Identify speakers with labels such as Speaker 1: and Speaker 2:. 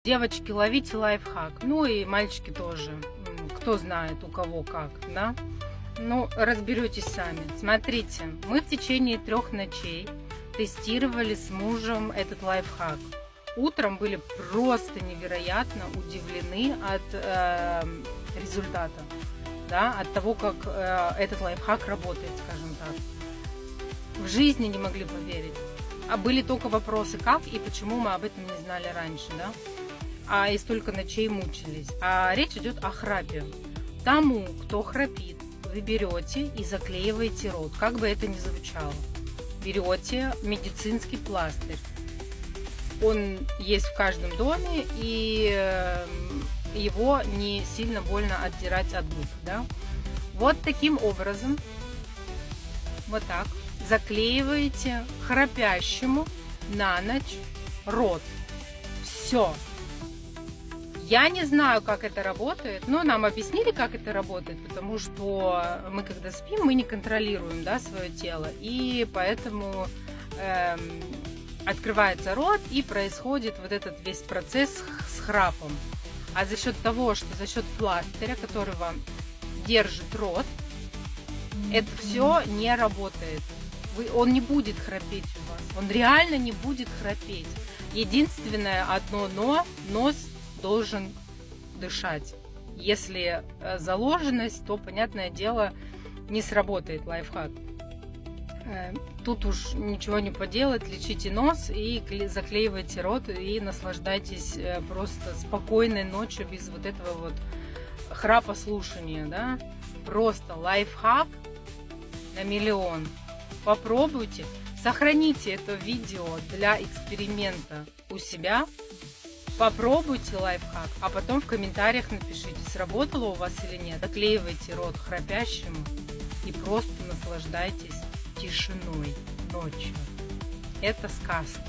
Speaker 1: Девочки, ловите лайфхак. Ну и мальчики тоже. Кто знает, у кого как, да? Ну, разберетесь сами. Смотрите, мы в течение 3 ночей тестировали с мужем этот лайфхак. Утром были просто невероятно удивлены от результата, да, от того, как этот лайфхак работает, скажем так. В жизни не могли поверить. А были только вопросы, как и почему мы об этом не знали раньше, да? И столько ночей мучились. А речь идет о храпе. Тому, кто храпит, вы берете и заклеиваете рот, как бы это ни звучало. Берете медицинский пластырь. Он есть в каждом доме, и его не сильно больно отдирать от губ, да? Вот таким образом, вот так, заклеиваете храпящему на ночь рот. Все. Я не знаю, как это работает, но нам объяснили, как это работает, потому что мы, когда спим, мы не контролируем, да, свое тело, и поэтому открывается рот, и происходит вот этот весь процесс с храпом. А за счет того, что за счет пластыря, который вам держит рот, это все не работает. Он не будет храпеть у вас, он реально не будет храпеть. Единственное одно но, нос должен дышать. Если заложенность, то, понятное дело, не сработает лайфхак. Тут уж ничего не поделать, лечите нос и заклеивайте рот и наслаждайтесь просто спокойной ночью без вот этого вот храпослушания, да? Просто лайфхак на миллион. Попробуйте, сохраните это видео для эксперимента у себя. Попробуйте лайфхак, а потом в комментариях напишите, сработало у вас или нет. Заклеивайте рот храпящему и просто наслаждайтесь тишиной ночью. Это сказка.